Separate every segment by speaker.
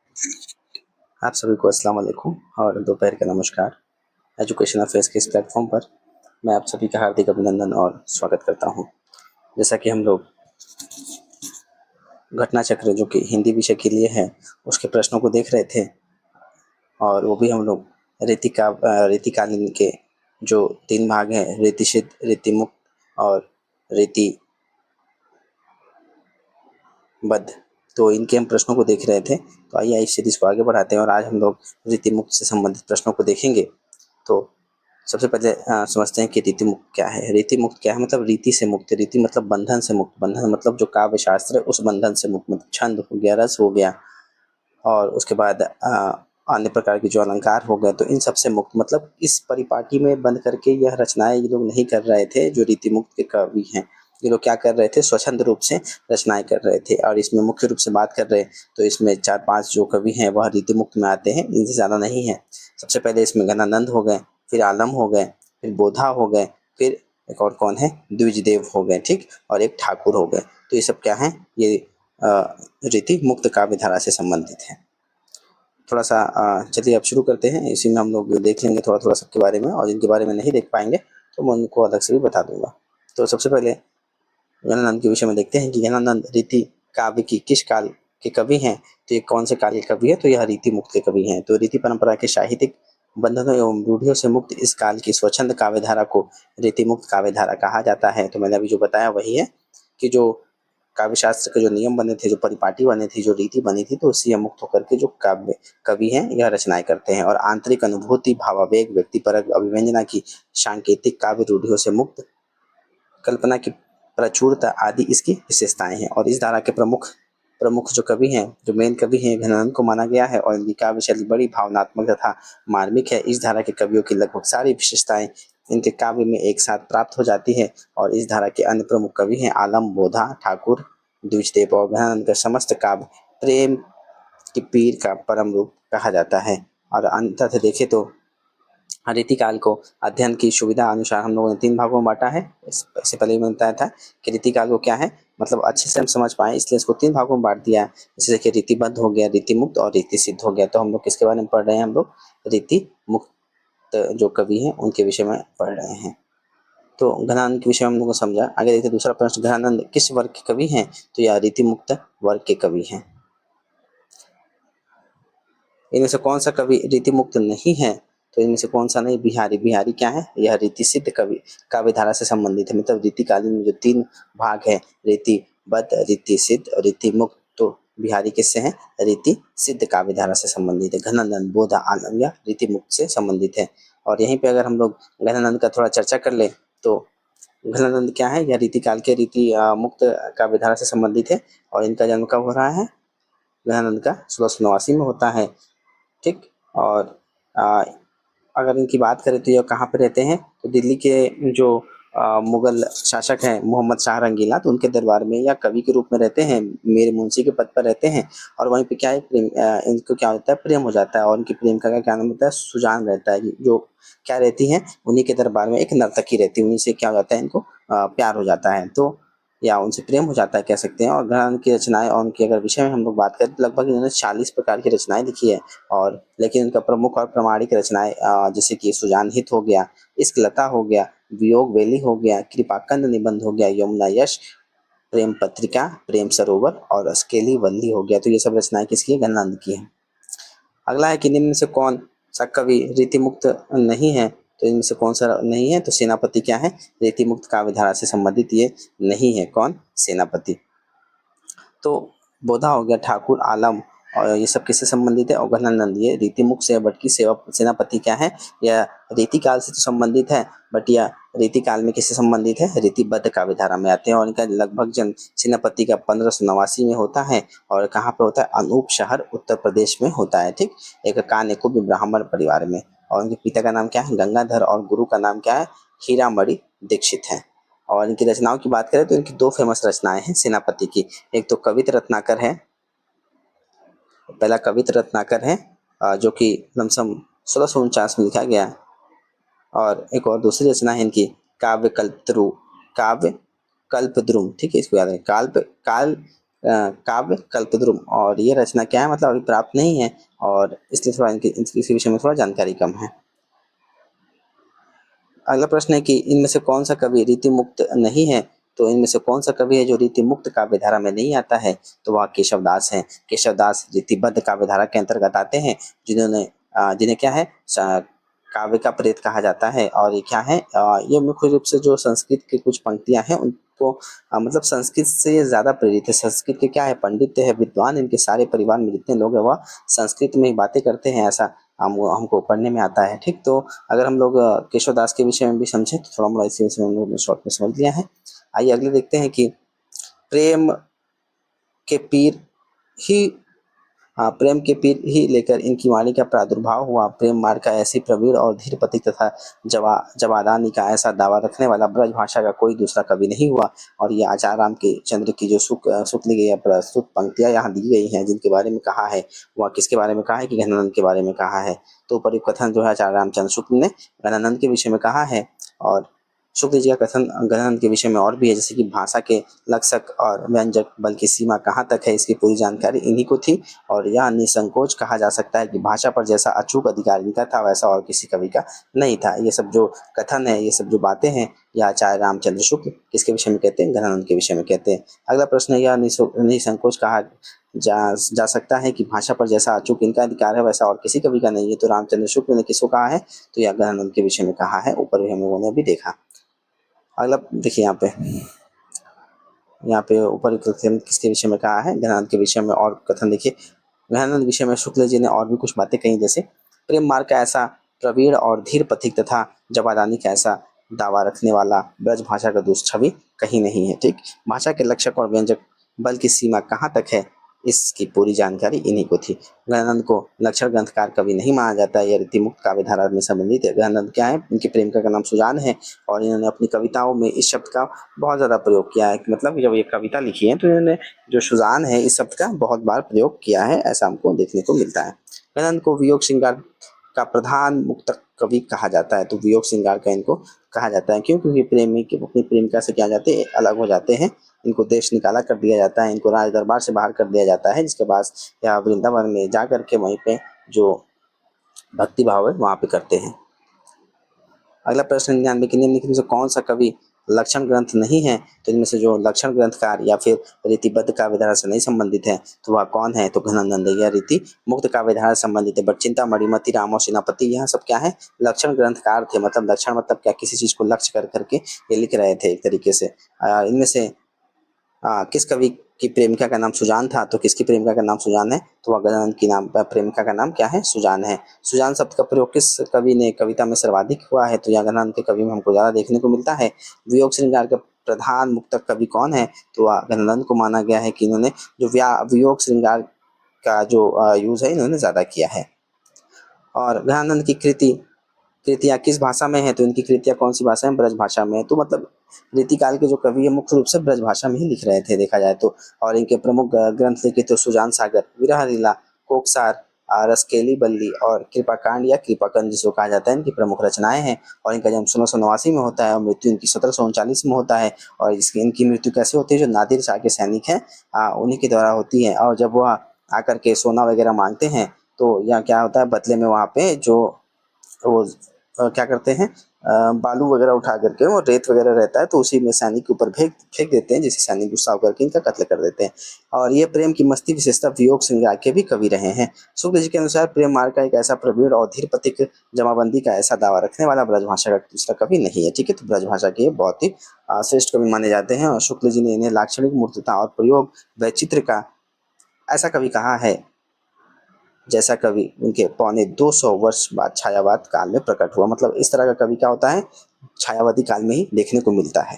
Speaker 1: आप सभी को अस्सलाम वालेकुम और दोपहर का नमस्कार। एजुकेशन अफेयर्स के इस प्लेटफॉर्म पर मैं आप सभी का हार्दिक अभिनंदन और स्वागत करता हूं। जैसा कि हम लोग घटना चक्र जो कि हिंदी विषय के लिए है उसके प्रश्नों को देख रहे थे और वो भी हम लोग रीतिकालीन के जो 3 भाग हैं, रीतिसिद्ध, रीतिमुक्त और रीतिबद्ध, तो इनके हम प्रश्नों को देख रहे थे। तो आइए इस सीरीज को आगे बढ़ाते हैं और आज हम लोग रीतिमुक्त से संबंधित प्रश्नों को देखेंगे। तो सबसे पहले समझते हैं कि रीति मुक्त क्या है। रीति मुक्त क्या है? मतलब रीति से मुक्त। रीति मतलब बंधन से मुक्त। बंधन मतलब जो काव्य शास्त्र है उस बंधन से मुक्त, मतलब छंद हो गया, रस हो गया और उसके बाद अन्य प्रकार के जो अलंकार हो गए, तो इन सब से मुक्त। मतलब इस परिपाटी में बंद करके यह रचनाएं ये लोग नहीं कर रहे थे। जो रीति मुक्त के कवि हैं ये लोग क्या कर रहे थे? स्वच्छंद रूप से रचनाएं कर रहे थे। और इसमें मुख्य रूप से बात कर रहे हैं तो इसमें 4-5 जो कवि हैं वह रीति मुक्त में आते हैं, इनसे ज़्यादा नहीं है। सबसे पहले इसमें घनानंद हो गए, फिर आलम हो गए, फिर बोधा हो गए, फिर एक और कौन है? द्विजदेव हो गए, ठीक, और एक ठाकुर हो गए। तो ये सब क्या है? ये रीति मुक्त काव्य धारा से संबंधित है। थोड़ा सा चलिए अब शुरू करते हैं। इसी में हम लोग देख लेंगे थोड़ा थोड़ा सबके बारे में, और जिनके बारे में नहीं देख पाएंगे तो मैं उनको अलग से भी बता दूंगा। तो सबसे पहले घनानंद के विषय में देखते हैं कि घनानंद रीति काव्य की किस काल के कवि हैं। तो ये कौन से काल के कवि है? तो यह रीति मुक्त के कवि हैं। तो रीति परंपरा के साहित्यिक बंधनों एवं रूढ़ियों से मुक्त इस काल की स्वच्छंद काव्य धारा को रीति मुक्त काव्य धारा कहा जाता है। तो मैंने अभी जो बताया वही है कि जो काव्य शास्त्र के जो नियम बने थे, जो परिपाटी बनी थी, जो रीति बनी थी, तो उससे मुक्त होकर के जो काव्य कवि हैं यह रचनाएं करते हैं। और आंतरिक अनुभूति, भावावेग, व्यक्तिपरक अभिव्यंजना की सांकेतिक काव्य रूढ़ियों से मुक्त, कल्पना की प्रचुरता आदि इसकी विशेषताएं हैं। और इस धारा के प्रमुख प्रमुख जो कवि हैं, जो मेन कवि हैं, घनानंद को माना गया है। और इनकी काव्य शैली बड़ी भावनात्मक तथा मार्मिक है। इस धारा के कवियों की लगभग सारी विशेषताएं इनके काव्य में एक साथ प्राप्त हो जाती है। और इस धारा के अन्य प्रमुख कवि हैं आलम, बोधा, ठाकुर, द्विजदेव। और घनानंद का समस्त काव्य प्रेम की पीर का परम रूप कहा जाता है। और अंततः देखें तो रीतिकाल को अध्ययन की सुविधा अनुसार हम लोगों ने 3 भागों में बांटा है। इससे पहले मैंने बताया था कि रीतिकाल को क्या है, मतलब अच्छे से हम समझ पाए इसलिए इसको 3 भागों में बांट दिया है। जैसे कि रीतिबद्ध हो गया, रीति मुक्त और रीति सिद्ध हो गया। तो हम लोग किसके बारे में पढ़ रहे हैं? हम लोग रीति मुक्त जो कवि हैं उनके विषय में पढ़ रहे हैं। तो घनानंद के विषय में हम लोगों को समझा। आगे देखते दूसरा प्रश्न, घनानंद किस वर्ग के कवि हैं? तो यह रीति मुक्त वर्ग के कवि हैं। इनमें से कौन सा कवि रीति मुक्त नहीं है? तो इनमें से कौन सा नहीं? बिहारी। बिहारी क्या है? यह रीति सिद्ध कवि काव्य धारा से संबंधित है। मतलब रीतिकालीन में जो 3 भाग है, रीतिबद्ध, रीति सिद्ध और रीति मुक्त, तो बिहारी किससे है? रीति सिद्ध काव्य धारा से संबंधित है। घनानंद, बोधा, आलम या रीति मुक्त से संबंधित है। और यहीं पे अगर हम लोग घनानंद का थोड़ा चर्चा कर ले तो घनानंद क्या है? यह रीतिकाल के रीति मुक्त काव्य धारा से संबंधित है। और इनका जन्म कब हो रहा है? घनानंद का 1689 में होता है, ठीक। और आ, अगर इनकी बात करें तो ये कहाँ पे रहते हैं? तो दिल्ली के जो मुगल शासक हैं मोहम्मद शाह रंगीला, तो उनके दरबार में या कवि के रूप में रहते हैं, मीर मुंशी के पद पर रहते हैं। और वहीं पे क्या है, इनको क्या होता है? प्रेम हो जाता है। और उनकी प्रेमिका का क्या नाम होता है? सुजान रहता है। जो क्या रहती है? उन्हीं के दरबार में एक नर्तकी रहती है, उन्हीं से क्या हो जाता है? इनको प्यार हो जाता है, तो या उनसे प्रेम हो जाता है कह सकते हैं। और घराने की रचनाएं और उनके अगर विषय में हम लोग बात करें तो लगभग इन्होंने 40 प्रकार की रचनाएं लिखी है। और लेकिन इनका प्रमुख और प्रामाणिक रचनाएं जैसे कि सुजानहित हो गया, इश्कलता हो गया, वियोग वेली हो गया, कृपाकंद निबंध हो गया, यमुना यश, प्रेम पत्रिका, प्रेम सरोवर और अस्केली वल्ली हो गया। तो ये सब रचनाएं किसकी है? घनानंद की है। अगला है कि निम्न में से कौन सा कवि रीति मुक्त नहीं है? तो इनमें से कौन सा नहीं है? तो सेनापति क्या है? रीति मुक्त काव्य धारा से संबंधित ये नहीं है। कौन? सेनापति। तो बोधा हो गया, ठाकुर, आलम और ये सब किससे संबंधित है? और घनानंद ये रीति मुक्त से। बट की सेनापति क्या है? यह रीति काल से तो संबंधित है, बट यह रीति काल में किससे संबंधित है? रीतिबद्ध काव्य धारा में आते हैं। और इनका लगभग जन्म सेनापति का 1589 में होता है। और कहाँ पे होता है? अनूप शहर उत्तर प्रदेश में होता है, ठीक। एक कान्यकुब्ज ब्राह्मण परिवार में। और उनके पिता का नाम क्या है? गंगाधर। और गुरु का नाम क्या है? हीरामणि दीक्षित है। और इनकी रचनाओं की बात करें तो इनकी 2 फेमस रचनाएं हैं सेनापति की। एक तो कवित रत्नाकर है, पहला कवित रत्नाकर है जो कि लमसम 1649 में लिखा गया। और एक और दूसरी रचना है इनकी काव्य कल्पद्रुम, ठीक है, इसको याद है। काल काव्य कल्पद्रुम, और ये रचना क्या है मतलब अभी प्राप्त नहीं है, और इसलिए थोड़ा इनके विषय में थोड़ा जानकारी कम है। अगला प्रश्न है कि इनमें से कौन सा कवि रीति मुक्त नहीं है, तो इनमें से कौन सा कवि है जो रीति मुक्त काव्यधारा में नहीं आता है, तो वह केशवदास है। केशवदास रीतिबद्ध काव्यधारा के अंतर्गत आते हैं, जिन्हें क्या है काव्य का प्रेत कहा जाता है। और ये क्या है ये मुख्य रूप से जो संस्कृत की कुछ पंक्तियां हैं उनको मतलब संस्कृत से ये ज्यादा प्रेरित है। संस्कृत के क्या है पंडित है विद्वान, इनके सारे परिवार में जितने लोग हैं वह संस्कृत में ही बातें करते हैं, ऐसा हमको पढ़ने में आता है। ठीक, तो अगर हम लोग केशवदास के विषय में भी समझें तो थोड़ा मोड़ा इसी विषय में हम लोग ने शॉर्ट में समझ लिया है। आइए अगले देखते हैं कि प्रेम के पीर ही प्रेम के पीर ही लेकर इनकी वाणी का प्रादुर्भाव हुआ। प्रेम मार्ग का ऐसी प्रवीण और धीर पथिक तथा जवादानी का ऐसा दावा रखने वाला ब्रज भाषा का कोई दूसरा कवि नहीं हुआ। और ये आचार्य राम के चंद्र की जो सुख ली गई प्रस्तुत पंक्तियां यहाँ दी गई हैं, जिनके बारे में कहा है वह किसके बारे में कहा है कि घनानंद के बारे में कहा है। तो उपयुक्त कथन जो है आचार्य रामचंद्र शुक्ल ने घनानंद के विषय में कहा है। और शुक्ल जी का कथन घनानंद के विषय में और भी है, जैसे कि भाषा के लक्षक और व्यंजक बल की सीमा कहाँ तक है, इसकी पूरी जानकारी इन्हीं को थी। और यह निसंकोच कहा जा सकता है कि भाषा पर जैसा अचूक अधिकार इनका था वैसा और किसी कवि का नहीं था। ये सब जो कथन है, ये सब जो बातें हैं, यह आचार्य रामचंद्र शुक्ल किसके विषय में कहते हैं, घनानंद के विषय में कहते हैं। अगला प्रश्न है, यह निसंकोच कहा जा सकता है कि भाषा पर जैसा अचूक इनका अधिकार है वैसा और किसी कवि का नहीं है, तो रामचंद्र शुक्ल ने किसको कहा है, तो यह घनानंद के विषय में कहा है। ऊपर भी हम लोगों ने भी देखा। अगला देखिए यहाँ पे ऊपर कथन किसके विषय में कहा है, घनानंद के विषय में। और कथन देखिए, घनानंद विषय में शुक्ल जी ने और भी कुछ बातें कही, जैसे प्रेम मार्ग का ऐसा प्रवीण और धीर पथिक तथा जवादानी का ऐसा दावा रखने वाला ब्रज भाषा का दूसरा छवि कहीं नहीं है। ठीक, भाषा के लक्षक और व्यंजक बल की सीमा कहाँ तक है, इसकी पूरी जानकारी इन्हीं को थी। घनानंद को लक्षण ग्रंथकार कवि नहीं माना जाता, यह रीति मुक्त काव्यधारा में संबंधित है। घनानंद क्या है, इनकी प्रेमिका का नाम सुजान है, और इन्होंने अपनी कविताओं में इस शब्द का बहुत ज़्यादा प्रयोग किया है। मतलब जब ये कविता लिखी है तो इन्होंने जो सुजान है इस शब्द का बहुत बार प्रयोग किया है, ऐसा हमको देखने को मिलता है। घनानंद को वियोग श्रृंगार का प्रधान मुक्तक कवि कहा जाता है। तो वियोग श्रृंगार का इनको कहा जाता है, क्यों, क्योंकि प्रेमी अपनी प्रेमिका से क्या जाते हैं, अलग हो जाते हैं। इनको देश निकाला कर दिया जाता है, इनको राज दरबार से बाहर कर दिया जाता है, जिसके बाद यहाँ वृंदावन में जा करके वहीं पे जो भक्ति भाव है वहाँ पे करते हैं। अगला प्रश्न 99 के निम्नलिखित में से कौन सा कवि लक्षण ग्रंथ नहीं है, तो इनमें से जो लक्षण ग्रंथकार या फिर रीतिबद्ध काव्यधारा से नहीं संबंधित है तो वह कौन है, तो घनानंद। यह रीति मुक्त काव्यधारा से संबंधित है। बटचिंता मणिमति राम और सेनापति यह सब क्या है, लक्षण ग्रंथकार थे। मतलब लक्षण मतलब क्या, किसी चीज को लक्ष्य कर करके ये लिख रहे थे एक तरीके से। इनमें से किस कवि की प्रेमिका का नाम सुजान था, तो किसकी प्रेमिका का नाम सुजान है, तो वह घनानंद की नाम प्रेमिका का नाम क्या है, सुजान है। सुजान शब्द का प्रयोग किस कवि ने कविता में सर्वाधिक हुआ है, तो यह घनानंद के कवि में हमको ज्यादा देखने को मिलता है। वियोग श्रृंगार के प्रधान मुक्तक कवि कौन है, तो वह घनानंद को माना गया है कि इन्होंने जो वियोग श्रृंगार का जो यूज है इन्होंने ज्यादा किया है। और घनानंद की कृतियाँ किस भाषा में है, तो इनकी कृतियाँ कौन सी भाषा में, ब्रज भाषा में। तो मतलब रीतिकाल के जो कवि है मुख्य रूप से ब्रज भाषा में ही लिख रहे थे देखा जाए तो। और इनके प्रमुख ग्रंथ लिखे तो सुजान सागर, विरह लीला, कोकसार, रसकेली बल्ली और कृपाकांड या कृपाकंद जिसको कहा जाता है, इनकी प्रमुख रचनाएं हैं। और इनका जन्म 1689 में होता है और मृत्यु इनकी 1739 में होता है। और इनकी मृत्यु कैसे होती है, जो नादिर शाह के सैनिक हैं उन्हीं के द्वारा होती है। और जब वह आकर के सोना वगैरह मांगते हैं तो यहाँ क्या होता है, बदले में वहाँ पे जो वो क्या करते हैं, बालू वगैरह उठा करके, वो रेत वगैरह रहता है तो उसी में सैनिक के ऊपर फेंक फेंक देते हैं, जिससे सैनिक गुस्सा होकर के इनका कत्ल कर देते हैं। और ये प्रेम की मस्ती विशेषता वियोग श्रृंगार के भी कवि रहे हैं। शुक्ल जी के अनुसार प्रेम मार्ग का एक ऐसा प्रवीण और धीर पथिक जमाबंदी का ऐसा दावा रखने वाला ब्रजभाषा का दूसरा कवि नहीं है। ठीक है, तो ब्रजभाषा के बहुत ही श्रेष्ठ कवि माने जाते हैं। और शुक्ल जी ने इन्हें लाक्षणिक मूर्तता और प्रयोग वैचित्र का ऐसा कवि कहा है जैसा कवि उनके 225 वर्ष बाद छायावाद काल में प्रकट हुआ। मतलब इस तरह का कवि क्या होता है, छायावादी काल में ही देखने को मिलता है।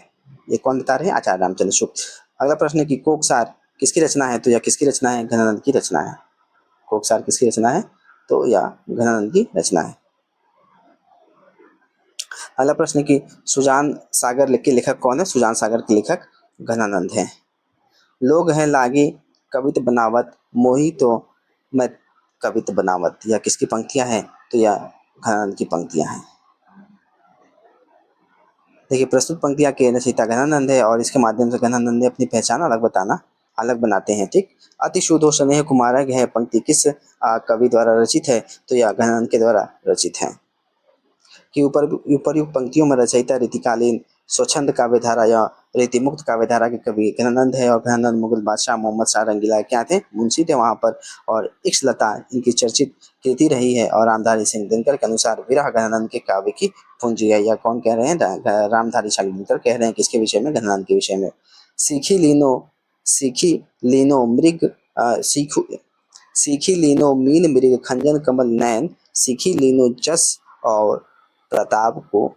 Speaker 1: ये कौन बता रहे हैं, आचार्य रामचंद्र शुक्ल। अगला प्रश्न है कि कोकसार किसकी रचना है, तो यह किसकी रचना है, घनानंद की रचना है। कोकसार किसकी रचना है, तो यह घनानंद की रचना है। अगला प्रश्न है कि सुजान सागर के लेखक कौन है, सुजान सागर के लेखक घनानंद है। लोग हैं लागी कवित बनावत मोही तो मैं कवित बनावत, यह किसकी पंक्तियां हैं, तो यह घनानंद की पंक्तियां हैं। देखिए, प्रस्तुत पंक्तियां के रचयिता घनानंद है और इसके माध्यम से घनानंद ने अपनी पहचान अलग बताना अलग बनाते हैं। ठीक, अति शुद्धो स्नेह कुमारक है पंक्ति किस कवि द्वारा रचित है? तो यह गहनंद के द्वारा रचित है। कि उपर्युक्त पंक्तियों में रचयिता रीतिकालीन स्वच्छंद काव्यधारा या रीतिमुक्त काव्यधारा के कवि घनानंद है। और घनानंद मुगल बादशाह मोहम्मद शाह रंगीला क्या थे? मुंशी थे वहाँ पर। और इक्ष्लता इनकी चर्चित कृति रही है। और रामधारी सिंह दिनकर के अनुसार विरह घनानंद के काव्य की पूंजी है। या कौन कह रहे हैं? रामधारी सिंह दिनकर कह रहे हैं। किसके विषय में? घनानंद के विषय में। सीखी लीनो मृग सीखी लीनो मीन मृग खंजन कमल नैन सीखी लीनो जस और प्रताप को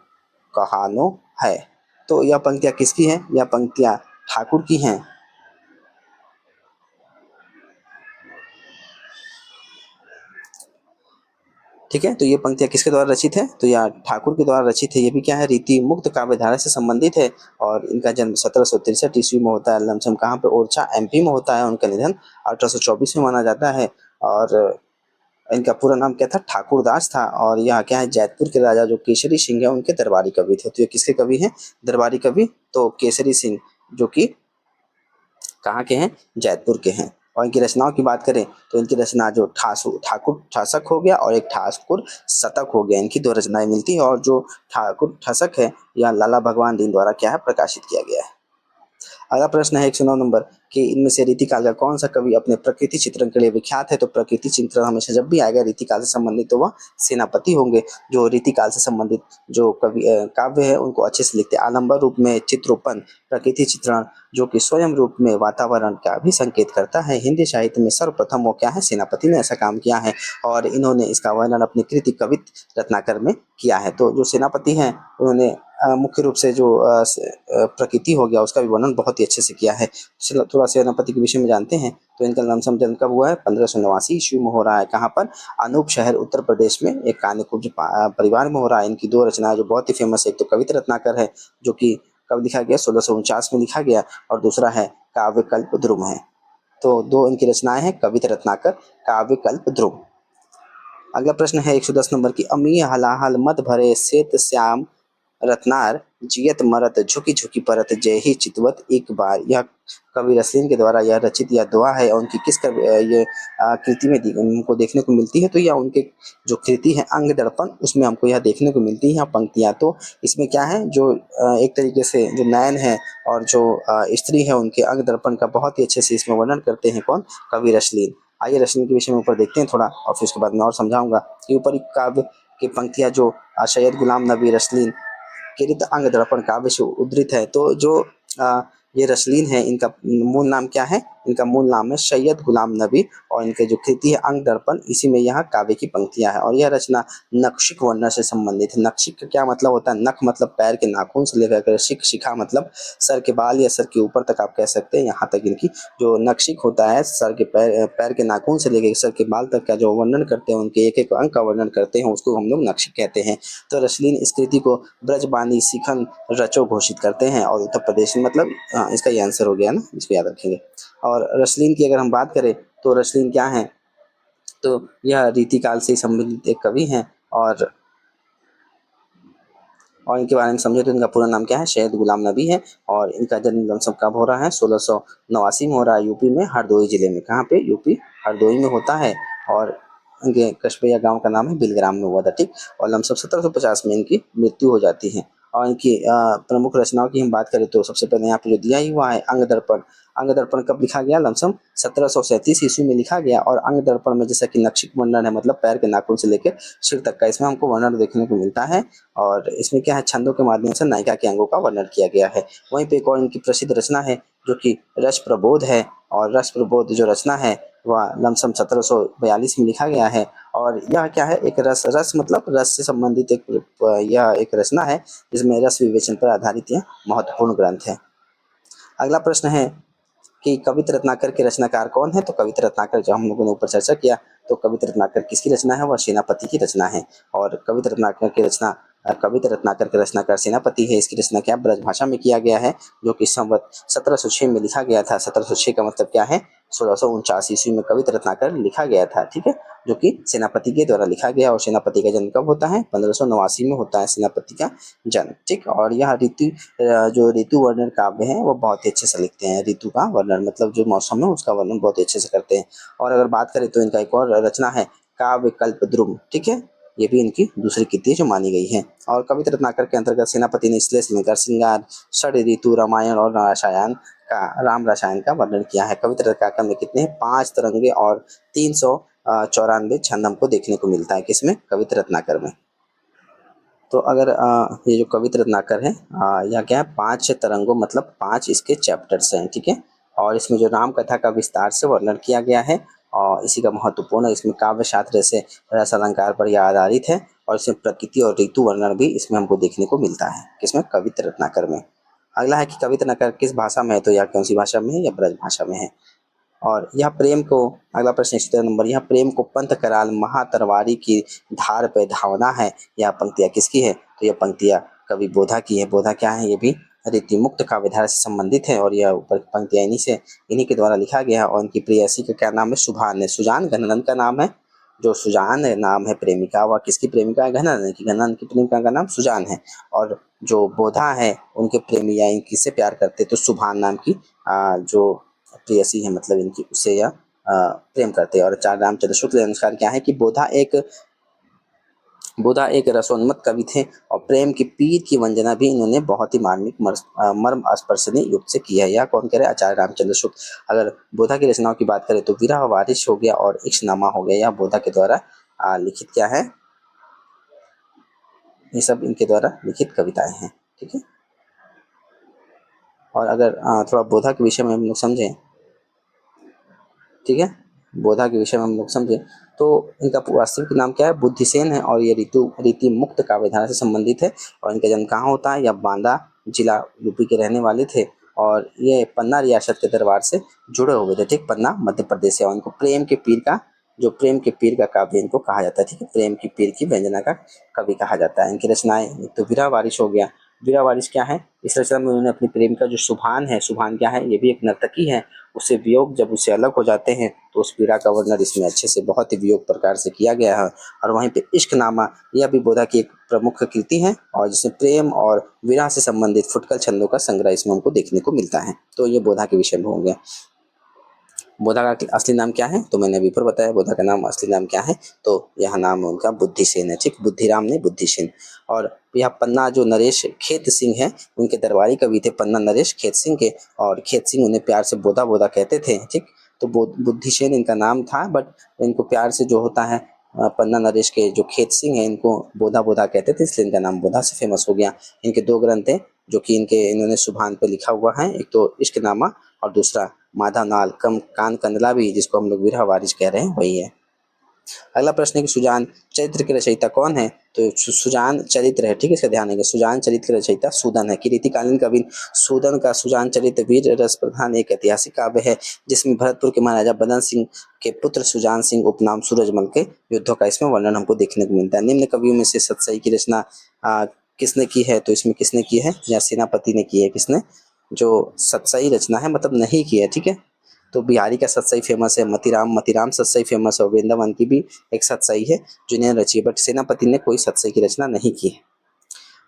Speaker 1: कहानो है। तो यह पंक्तियां किसकी हैं? यह पंक्तियां ठाकुर की हैं। ठीक है, तो ये पंक्तियां किसके द्वारा रचित है? तो यह ठाकुर के द्वारा रचित है। ये भी क्या है? रीति मुक्त काव्यधारा से संबंधित है। और इनका जन्म 1763 ईस्वी में होता है। लमसम कहाँ पे? ओरछा एमपी में होता है। उनका निधन 1824 में माना जाता है। और इनका पूरा नाम क्या था? ठाकुरदास था। और यह क्या है? जैतपुर के राजा जो केसरी सिंह है उनके दरबारी कवि थे। तो ये किसके कवि हैं? दरबारी कवि। तो केसरी सिंह जो कि कहाँ के हैं? जैतपुर के हैं। और इनकी रचनाओं की बात करें तो इनकी रचना जो ठाकुर ठासक हो गया और एक ठाकुर शतक हो गया, इनकी दो रचनाएं मिलती है। और जो ठाकुर ठासक है यह लाला भगवान दीन द्वारा क्या है? प्रकाशित किया गया है। अगला प्रश्न है 109 नंबर कि इनमें से रीतिकाल का कौन सा कवि अपने प्रकृति चित्रण के लिए विख्यात है? तो प्रकृति चित्रण हमेशा जब भी आएगा रीतिकाल से संबंधित तो वह सेनापति होंगे। जो रीतिकाल से संबंधित जो काव्य है उनको अच्छे से लिखते हैं। आलंबर रूप में चित्रोपन प्रकृति चित्रण जो कि स्वयं रूप में वातावरण का भी संकेत करता है। हिंदी साहित्य में सर्वप्रथम वो क्या है? सेनापति ने ऐसा काम किया है। और इन्होंने इसका वर्णन अपनी कृति कवित रत्नाकर में किया है। तो जो सेनापति हैं उन्होंने मुख्य रूप से जो प्रकृति हो गया उसका भी वर्णन बहुत ही अच्छे से किया है। थोड़ा सेनापति के विषय में जानते हैं। तो इनका लमसम जन्म कब हुआ है? 1589 ईस्वी में हो रहा है। कहाँ पर? अनूप शहर उत्तर प्रदेश में एक कान्यकुब्ज परिवार में हो रहा है। इनकी दो रचनाएं जो बहुत ही फेमस है, एक तो कविता रत्नाकर है जो कि कब लिखा गया? 1649 में लिखा गया। और दूसरा है काव्यकल्प ध्रुव है। तो दो इनकी रचनाएं हैं, कविता रत्नाकर, काव्यकल्प ध्रुव। अगला प्रश्न है 110 नंबर की अमी हलाहल मत भरे श्वेत श्याम रत्नार जियत मरत झुकी झुकी परत जय ही चितवत एक बार। यह कवि रसलीन के द्वारा यह रचित यह दुआ है। और उनकी किस ये कृति में हमको देखने को मिलती है? तो यह उनके जो कृति है अंग दर्पण उसमें हमको यह देखने को मिलती है पंक्तियां। तो इसमें क्या है? जो एक तरीके से जो नयन है और जो स्त्री है उनके अंग दर्पण का बहुत ही अच्छे से इसमें वर्णन करते हैं। कौन? कवि रसलीन। आइए रसलीन के विषय में ऊपर देखते हैं थोड़ा और फिर उसके बाद मैं और समझाऊंगा कि ऊपर काव्य की पंक्तियां जो सैयद गुलाम नबी रसलीन किरित अंग दर्पण काव्य से उद्धृत है। तो जो ये रसलीन है इनका मूल नाम क्या है? इनका मूल नाम है सैयद गुलाम नबी। और इनके जो कृति है अंग दर्पण इसी में यहाँ काव्य की पंक्तियां हैं। और यह रचना नक्शिक वर्णन से संबंधित है। नक्शिक का क्या मतलब होता है? नख मतलब पैर के नाखून से लेकर कर शिख शिखा मतलब सर के बाल या सर के ऊपर तक आप कह सकते हैं। यहाँ तक इनकी जो नक्शिक होता है सर के पैर के नाखून से लेकर सर के बाल तक का जो वर्णन करते हैं, उनके एक एक अंग का वर्णन करते हैं, उसको हम लोग नक्शिक कहते हैं। तो रसलीन इस कृति को ब्रजबानी शिखन रचो घोषित करते हैं। और उत्तर प्रदेश में मतलब इसका ये आंसर हो गया ना, इसको याद रखेंगे। और रसलीन की अगर हम बात करें तो रसलीन क्या है? तो यह रीतिकाल से संबंधित एक कवि हैं। और इनके बारे में समझे तो इनका पूरा नाम क्या है? सैयद गुलाम नबी है। और इनका जन्म लमसम कब हो रहा है? 1689 में हो रहा है, यूपी में हरदोई जिले में। कहाँ पे? यूपी हरदोई में होता है। और इनके कस्बे या गांव का नाम है बिलग्राम में हुआ था। ठीक, और लमसम 1750 में इनकी मृत्यु हो जाती है। और इनकी प्रमुख रचनाओं की हम बात करें तो सबसे पहले यहाँ पे जो दिया ही हुआ है अंग दर्पण। अंग दर्पण कब लिखा गया? लमसम 1737 ईस्वी में लिखा गया। और अंग दर्पण में जैसा कि नक्शिक वर्णन है मतलब पैर के नाखून से लेकर सिर तक का इसमें हमको वर्णन देखने को मिलता है। और इसमें क्या है? छंदों के माध्यम से नायिका के अंगों का वर्णन किया गया है। वहीं पे एक और इनकी प्रसिद्ध रचना है जो कि रस प्रबोध है। और रस प्रबोध जो रचना है वह लमसम 1742 में लिखा गया है। और यह क्या है? एक रस मतलब रस से संबंधित यह एक रचना है जिसमें रस विवेचन पर आधारित यह महत्वपूर्ण ग्रंथ है। अगला प्रश्न है कि कविता रत्नाकर के रचनाकार कौन है? तो कविता रत्नाकर जो हम लोगों ने ऊपर चर्चा किया तो कविता रत्नाकर किसकी रचना है? वह सेनापति की रचना है। और कविता रत्नाकर की रचना कविता रत्नाकर के रचनाकार सेनापति है। इसकी रचना क्या? ब्रजभाषा में किया गया है जो कि संवत 1706 में लिखा गया था। 1706 का मतलब क्या है? 1649 ईस्वी में कविता रत्नाकर लिखा गया था, ठीक है, जो कि सेनापति के द्वारा लिखा गया। और सेनापति का जन्म कब होता है? 1589 में होता है सेनापति का जन्म, ठीक। और यह जो ऋतु वर्णन काव्य है वो बहुत ही अच्छे से लिखते हैं। ऋतु का वर्णन मतलब जो मौसम है उसका वर्णन बहुत ही अच्छे से करते हैं। और अगर बात करें तो इनका एक और रचना है काव्य कल्पद्रुम, ठीक है, ये भी इनकी दूसरी कृति जो मानी गई है। और कविता रत्नाकर के अंतर्गत सेनापति ने श्लेष अलंकार, श्रृंगार, षड ऋतु, रामायण और राम रसायन का वर्णन किया है। कविता रत्नाकर में कितने 5 तरंगे और 394 छंद हमको देखने को मिलता है किसमें? कविता रत्नाकर में। तो अगर ये जो कविता रत्नाकर है यह क्या है? 5 तरंगों मतलब 5 इसके चैप्टर्स हैं, ठीक है। और इसमें जो राम कथा का विस्तार से वर्णन किया गया है और इसी का महत्वपूर्ण इसमें काव्य शास्त्र से रस अलंकार पर यह आधारित है। और इसमें प्रकृति और ऋतु वर्णन भी इसमें हमको देखने को मिलता है किसमें? कविता रत्नाकर में। अगला है कि कविता रत्नाकर किस भाषा में है? तो यह कौन सी भाषा में है? या ब्रज भाषा में है। और यह प्रेम को, अगला प्रश्न 17 नंबर, यह प्रेम को पंथ कराल महातरवारी की धार पे धावना है, यह पंक्तियाँ किसकी है? तो यह पंक्तियाँ कवि बोधा की है। बोधा क्या है? ये भी रीति मुक्त काव्यधारा से संबंधित है। और यह ऊपर की पंक्तियाँ इन्हीं के द्वारा लिखा गया है। और उनकी प्रेयसी का क्या नाम है? सुभान है। सुजान घननंद का नाम है। जो सुजान है नाम है प्रेमिका, वह किसकी प्रेमिका है? घननंद की। घननंद की प्रेमिका का नाम सुजान है। और जो बोधा है उनके प्रेमी या किससे प्यार करते? तो सुभान नाम की जो प्रेयसी है मतलब इनकी, उससे यह प्रेम करते हैं। और आचार्य रामचंद्र शुक्ल के अनुसार क्या है कि बोधा एक रसोन्मत्त कवि थे और प्रेम की पीर की वंजना भी इन्होंने बहुत ही मार्मिक मर्म स्पर्शनीय युक्त से की है। यह कौन कह रहे? आचार्य रामचंद्र शुक्ल। अगर बोधा की रचनाओं की बात करें तो विरह वारिश हो गया और इश्कनामा हो गया, यह बोधा के द्वारा लिखित क्या है? ये सब इनके द्वारा लिखित कविताएं हैं, ठीक है। और अगर थोड़ा बोधा के विषय में हम लोग समझें, ठीक है, बोधा के विषय में हम लोग समझे तो इनका वास्तविक नाम क्या है? बुद्धिसेन है। और ये रीति मुक्त काव्यधारा से संबंधित है। और इनका जन्म कहाँ होता है? या बांदा जिला यूपी के रहने वाले थे। और ये पन्ना रियासत के दरबार से जुड़े हुए थे, ठीक, पन्ना मध्य प्रदेश से। और इनको प्रेम के पीर का काव्य इनको कहा जाता है, ठीक है, प्रेम की पीर की व्यंजना का कवि कहा जाता है। इनकी रचनाएं, एक तो विरह वारिश हो गया। विरह वारिश क्या है? इस रचना में उन्होंने अपनी प्रेमिका जो सुभान है, सुभान क्या है? ये भी एक नर्तकी है। उससे वियोग जब उससे अलग हो जाते हैं तो उस पीड़ा का वर्णन इसमें अच्छे से बहुत ही वियोग प्रकार से किया गया है। और वहीं पे इश्कनामा, यह भी बोधा की एक प्रमुख कृति है और जिसमें प्रेम और विरह से संबंधित फुटकल छंदों का संग्रह इसमें हमको देखने को मिलता है। तो ये बोधा के विषय में हो गया। बोधा का असली नाम क्या है? तो मैंने अभी ऊपर बताया बोधा का नाम, असली नाम क्या है? तो यह नाम उनका बुद्धिसेन है, ठीक, बुद्धिराम ने बुद्धिसेन। और यह पन्ना जो नरेश खेत सिंह है उनके दरबारी कवि थे, पन्ना नरेश खेत सिंह के। और खेत सिंह उन्हें प्यार से बोधा बोधा कहते थे, ठीक। तो बुद्धिसेन इनका नाम था, बट इनको प्यार से जो होता है पन्ना नरेश के जो खेत सिंह है इनको बोधा बोधा कहते थे, इसलिए इनका नाम बोधा से फेमस हो गया। इनके 2 ग्रंथ हैं जो कि इन्होंने सुभान पे लिखा हुआ है, एक तो इश्कनामा और दूसरा माधा नाल कम कान कंदला भी, जिसको हम लोग विरह वारिश कह रहे हैं, वही है। अगला प्रश्न है कि सुजान चरित्र के रचयिता कौन है? तो सुजान चरित्र है, ठीक है, इसका ध्यान रखेंगे। सुजान चरित्र के रचयिता सूदन है। कि रीतिकालीन कवि सूदन का सुजान चरित्र वीर रस प्रधान एक ऐतिहासिक काव्य है जिसमें भरतपुर के महाराजा बदन सिंह के पुत्र सुजान सिंह उपनाम सूरजमल के युद्धों का इसमें वर्णन हमको देखने को मिलता है। निम्न कवियों में से सतसई की रचना किसने की है? तो इसमें किसने की है? या सेनापति ने की है। किसने? जो सतसई रचना है मतलब नहीं की है, ठीक है। तो बिहारी का सतसई फेमस है, मतीराम सतसई फेमस है, वृंदावन की भी एक सतसई है जो इन्हें रची है, बट सेनापति ने कोई सतसई की रचना नहीं की है।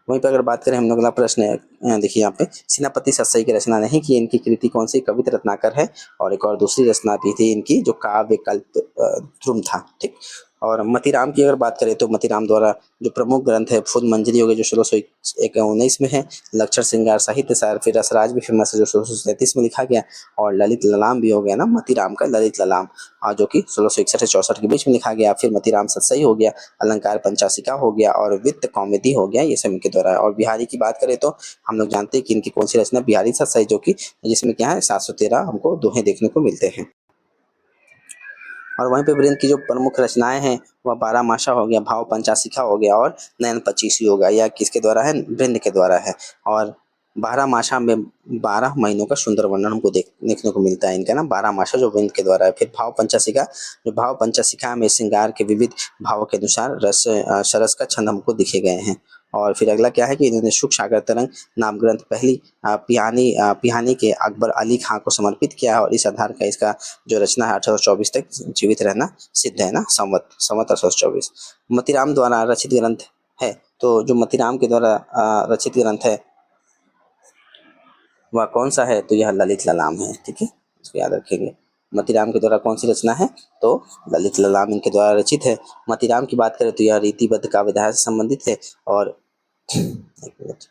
Speaker 1: वहीं पर अगर बात करें हम लोग, अगला प्रश्न है, देखिए यहाँ पे सेनापति सतसई की रचना नहीं की, इनकी कृति कौन सी? कविता रत्नाकर है। और एक और दूसरी रचना भी थी इनकी जो काव्य कल्प ध्रुम था, ठीक। और मतीराम की अगर बात करें तो मतीराम द्वारा जो प्रमुख ग्रंथ है फुल मंजरी हो गया जो 1619 में है, लक्षण श्रृंगार साहित्य सार, फिर रसराज भी फेमस है जो 1637 में लिखा गया। और ललित ललाम भी हो गया ना मतीराम का, ललित ललाम जो कि 1661 से 64 के बीच में लिखा गया। फिर मतीराम सतसई हो गया, अलंकार पंचाशिका हो गया और वित्त कौमुदी हो गया, ये सब इनके द्वारा। और बिहारी की बात करें तो हम लोग जानते हैं कि इनकी कौन सी रचना? बिहारी सतसई, जो कि जिसमें क्या है 713 हमको दोहे देखने को मिलते हैं। और वहीं पे वीरेंद्र की जो प्रमुख रचनाएं हैं वह 12 मासा हो गया, भाव पंचाशिखा हो गया और नयन पचीसी हो गया। यह किसके द्वारा है? वीरेंद्र के द्वारा है। और 12 मासा में 12 महीनों का सुंदर वर्णन हमको देखने को मिलता है इनका ना, 12 मासा जो वीरेंद्र के द्वारा है। फिर भाव पंचाशिका, जो भाव पंचाशिका में श्रृंगार के विविध भावों के अनुसार सरस का छंद हमको दिखे गए हैं। और फिर अगला क्या है कि इन्होंने सुख सागर तरंग नाम ग्रंथ पहली पिहानी के अकबर अली खां को समर्पित किया है और इस आधार का इसका जो रचना है 1824 तक जीवित रहना सिद्ध है ना, संवत 1824। मतीराम द्वारा रचित ग्रंथ है, तो जो मतीराम के द्वारा रचित ग्रंथ है वह कौन सा है, तो यह ललित ललाम है। ठीक है, इसको याद रखेंगे। मतीराम के द्वारा कौन सी रचना है, तो ललित ललाम इनके द्वारा रचित है। मतीराम की बात करें तो यह रीतिबद्ध काव्यधारा से संबंधित है। और एक मिनट,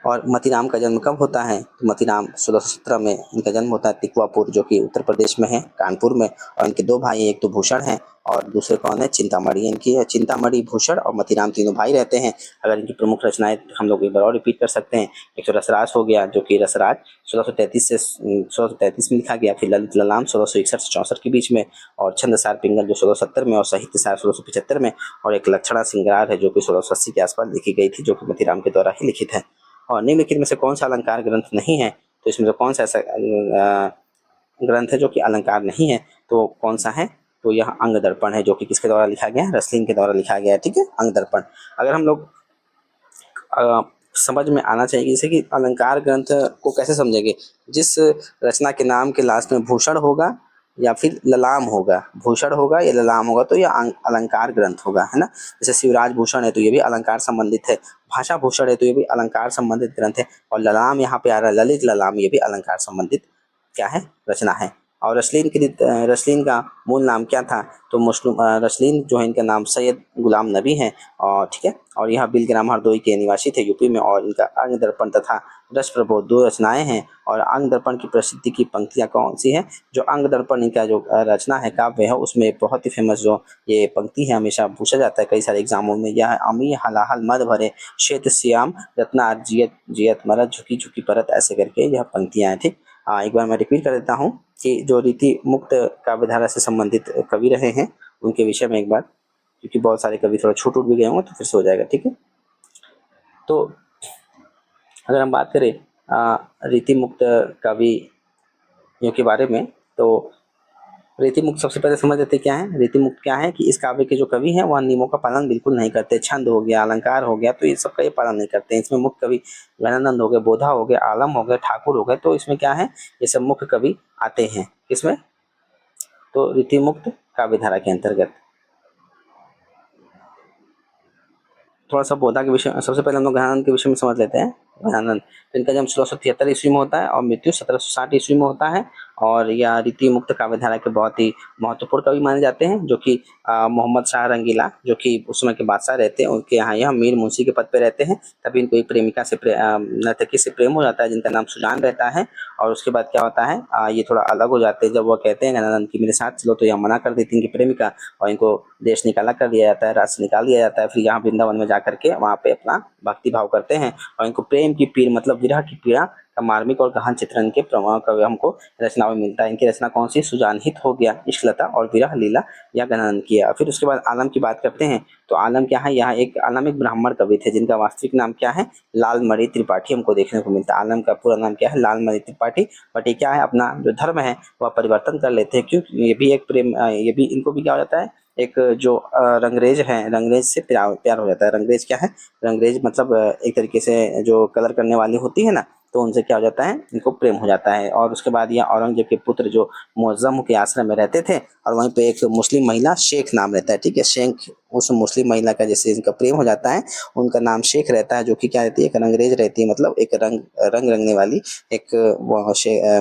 Speaker 1: और मतीराम का जन्म कब होता है, तो मतीराम 1617 में इनका जन्म होता है तिकुआपुर, जो कि उत्तर प्रदेश में है, कानपुर में। और इनके दो भाई हैं, एक तो भूषण है और दूसरे कौन है, चिंतामणि। इनकी है चिंतामणि, भूषण और मतीराम, तीनों भाई रहते हैं। अगर इनकी प्रमुख रचनाएं हम लोग एक बार और रिपीट कर सकते हैं। एक तो रसराज हो गया, जो कि रसराज 1633 में लिखा गया। फिर ललित ललाम 1661 से 64 के बीच में, और छंदसार पिंगल जो 1670 में, और साहित्यसार 1675 में, और एक लक्षणा सिंगार है जो कि 1680 के आसपास लिखी गई थी, जो कि मतीराम के द्वारा ही लिखित है। और निम्नलिखित में से कौन सा अलंकार ग्रंथ नहीं है, तो इसमें से कौन सा ऐसा ग्रंथ है जो कि अलंकार नहीं है, तो कौन सा है, तो यह अंग दर्पण है, जो कि किसके द्वारा लिखा गया है, रसलिन के द्वारा लिखा गया है। ठीक है, अंग दर्पण। अगर हम लोग समझ में आना चाहिए जैसे कि अलंकार ग्रंथ को कैसे समझेंगे, जिस रचना के नाम के लास्ट में भूषण होगा या फिर ललाम होगा, भूषण होगा या ललाम होगा, तो यह अलंकार ग्रंथ होगा, है ना। जैसे शिवराज भूषण है तो ये भी अलंकार संबंधित है, भाषा भूषण है तो ये भी अलंकार संबंधित ग्रंथ है, और ललाम यहाँ पे आ रहा है, ललित ललाम, ये भी अलंकार संबंधित क्या है, रचना है। और रसलीन का मूल नाम क्या था, तो रसलीन जो है इनका नाम सैयद गुलाम नबी है। और ठीक है, और यह बिलग्राम हरदोई के निवासी थे, यूपी में। और इनका अंग दर्पण तथा रस प्रबोध दो रचनाएं हैं। और अंग दर्पण की प्रसिद्धि की पंक्तियां कौन सी हैं, जो अंग दर्पण इनका जो रचना है, काव्य है, उसमें बहुत ही फेमस जो ये पंक्ति है, हमेशा पूछा जाता है कई सारे एग्जामों में, यह अमी हलाहल मद भरे श्वेत श्याम रत्ना जियत जियत मरद झुकी झुकी परत, ऐसे करके यह पंक्तियां हैं। ठीक, एक बार मैं रिपीट कर देता हूँ कि जो रीति मुक्त काव्यधारा से संबंधित कवि रहे हैं उनके विषय में एक बार, क्योंकि बहुत सारे कवि थोड़ा छूट उठ भी गए होंगे तो फिर से हो जाएगा। ठीक है, तो अगर हम बात करें रीति मुक्त कवियों के बारे में, तो रीति मुक्त सबसे पहले समझ लेते क्या है। रीति मुक्त क्या है कि इस काव्य के जो कवि हैं वह नियमों का पालन बिल्कुल नहीं करते। छंद हो गया, अलंकार हो गया, तो ये सब का ये पालन नहीं करते हैं। इसमें मुख्य कवि गणानंद हो गए, बोधा हो गए, आलम हो गए, ठाकुर हो गए, तो इसमें क्या है, ये सब मुख्य कवि आते हैं। इसमें तो रीति मुक्त काव्यधारा के अंतर्गत। थोड़ा सा बोधा के विषय, सबसे पहले हम लोग गणानंद के विषय में समझ लेते हैं। गणानंद, तो इनका जन्म 1673 ईस्वी में होता है और मृत्यु 1760 ईस्वी में होता है। और यह रीति मुक्त काव्यधारा के बहुत ही महत्वपूर्ण कवि माने जाते हैं, जो कि मोहम्मद शाह रंगीला, जो कि उस समय के बादशाह रहते हैं, उनके यहाँ यह मीर मुंशी के पद पे रहते हैं। तभी इनको एक प्रेमिका से नर्तकी से प्रेम हो जाता है, जिनका नाम सुजान रहता है। और उसके बाद क्या होता है, ये थोड़ा अलग हो जाते हैं। जब वह कहते हैं गणानंद की मेरे साथ चलो, तो यह मना कर देती इनकी प्रेमिका, और इनको देश निकाला कर दिया जाता है, राज्य से निकाल दिया जाता है। फिर यहाँ वृंदावन में जाकर के वहाँ पे अपना भक्ति भाव करते हैं, और इनको प्रेम की पीड़ मतलब विरह की पीड़ा का मार्मिक और गहन चित्रण के प्रमाण का हमको रचना में मिलता है। इनकी रचना कौन सी, सुजानहित हो गया, इश्कलता और विरह लीला, या गणानंद की है। फिर उसके बाद आलम की बात करते हैं, तो आलम क्या है, यहाँ एक आलम एक ब्राह्मण कवि थे, जिनका वास्तविक नाम क्या है, लालमणि त्रिपाठी हमको देखने को मिलता है। आलम का पूरा नाम क्या है, लालमणि त्रिपाठी। बट ये क्या है, अपना जो धर्म है वह परिवर्तन कर लेते हैं, क्योंकि ये भी एक प्रेम, ये भी इनको भी क्या हो जाता है, एक जो रंगरेज है, रंगरेज से प्यार हो जाता है। रंगरेज क्या है, रंगरेज मतलब एक तरीके से जो कलर करने वाली होती है ना, तो उनसे क्या हो जाता है, इनको प्रेम हो जाता है। और उसके बाद ये औरंगजेब के पुत्र जो मुअज्जम के आश्रम में रहते थे, और वहीं पे एक मुस्लिम महिला शेख नाम रहता है। ठीक है, शेख, उस मुस्लिम महिला का जैसे इनका प्रेम हो जाता है, उनका नाम शेख रहता है, जो कि क्या रहती है, एक रंगरेज रहती है, मतलब एक रंग रंगने वाली एक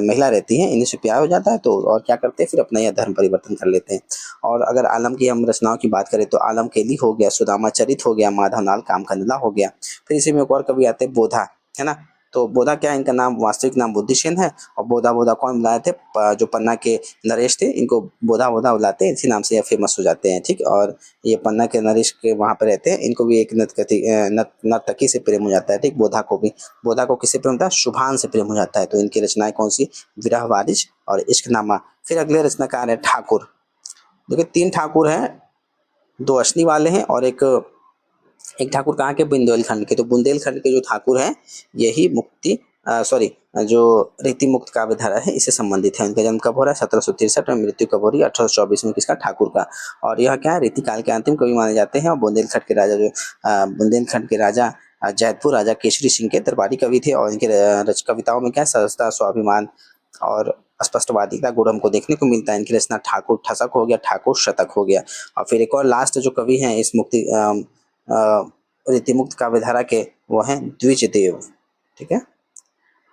Speaker 1: महिला रहती है। इन्हीं से प्यार हो जाता है, तो और क्या करते हैं, फिर अपना यह धर्म परिवर्तन कर लेते हैं। और अगर आलम की हम रचनाओं की बात करें, तो आलम केली हो गया, सुदामा चरित हो गया, माधवनाल कामकंदला हो गया। फिर इसी में एक और कवि आते हैं, बोधा, है ना। तो बोधा क्या है, इनका नाम वास्तविक नाम बुद्धिसेन है। और बोधा बोधा कौन बुलाए थे, जो पन्ना के नरेश थे, इनको बोधा बोधा बुलाते हैं, इसी नाम से यह फेमस हो जाते हैं। ठीक, और ये पन्ना के नरेश के वहाँ पे रहते हैं, इनको भी एक नर्तकी से प्रेम हो जाता है। ठीक, बोधा को भी, बोधा को किससे प्रेम होता है, शुभान से प्रेम हो जाता है। तो इनकी रचनाएं कौन सी, विरह वारिज और इश्कनामा। फिर अगले रचनाकार है ठाकुर। देखिए 3 ठाकुर हैं, 2 असली वाले हैं, और एक ठाकुर कहाँ के, बुंदेलखंड के। तो बुंदेलखंड के जो ठाकुर हैं, यही मुक्ति सॉरी, जो रीति मुक्त काव्य धारा है इससे संबंधित है। इनका जन्म कब हो रहा है? 1763 में। मृत्यु कब हो रही है? 1824 में। किसका? ठाकुर का। और यह क्या है? रीति काल के अंतिम कवि माने जाते हैं और बुंदेलखंड के राजा बुंदेलखंड के राजा जैतपुर राजा केसरी सिंह के दरबारी कवि थे। और इनके कविताओं में क्या सहजता, स्वाभिमान और स्पष्टवादिता गुण हमको देखने को मिलता है। इनकी रचना ठाकुर ठसक हो गया, ठाकुर शतक हो गया। और फिर एक और लास्ट जो कवि हैं इस रीति मुक्त काव्य धारा के, वो हैं द्विजदेव। ठीक है,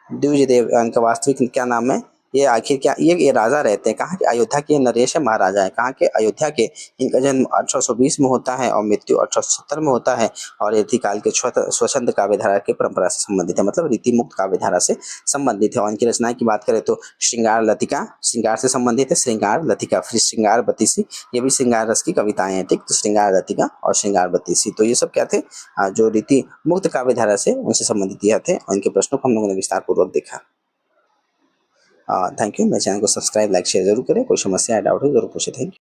Speaker 1: द्विजदेव इनका वास्तविक क्या नाम है? ये आखिर क्या ये राजा रहते हैं कहाँ के? अयोध्या के नरेश महाराजा है। कहाँ के? अयोध्या के। इनका जन्म 1820 में होता है और मृत्यु 1870 में होता है। और रीति काल के स्वच्छंद काव्य धारा की परंपरा से संबंधित है, मतलब रीति मुक्त काव्य धारा से संबंधित है। और इनकी रचनाएं की बात करें तो श्रृंगार लतिका, श्रृंगार से संबंधित है, श्रृंगार लतिका। फिर श्रृंगार बतीसी, ये भी श्रृंगार रस की कविताएं हैं। ठीक, तो श्रृंगार लतिका और श्रृंगार बतीसी, तो ये सब क्या थे? जो रीति मुक्त काव्य धारा से उनसे संबंधित यह थे। और इनके प्रश्नों को हम लोगों ने विस्तार पूर्वक देखा। Thank you. मेरे चैनल को सब्सक्राइब, लाइक, शेयर जरूर करें। कोई समस्या या डाउट हो जरूर पूछे। Thank you.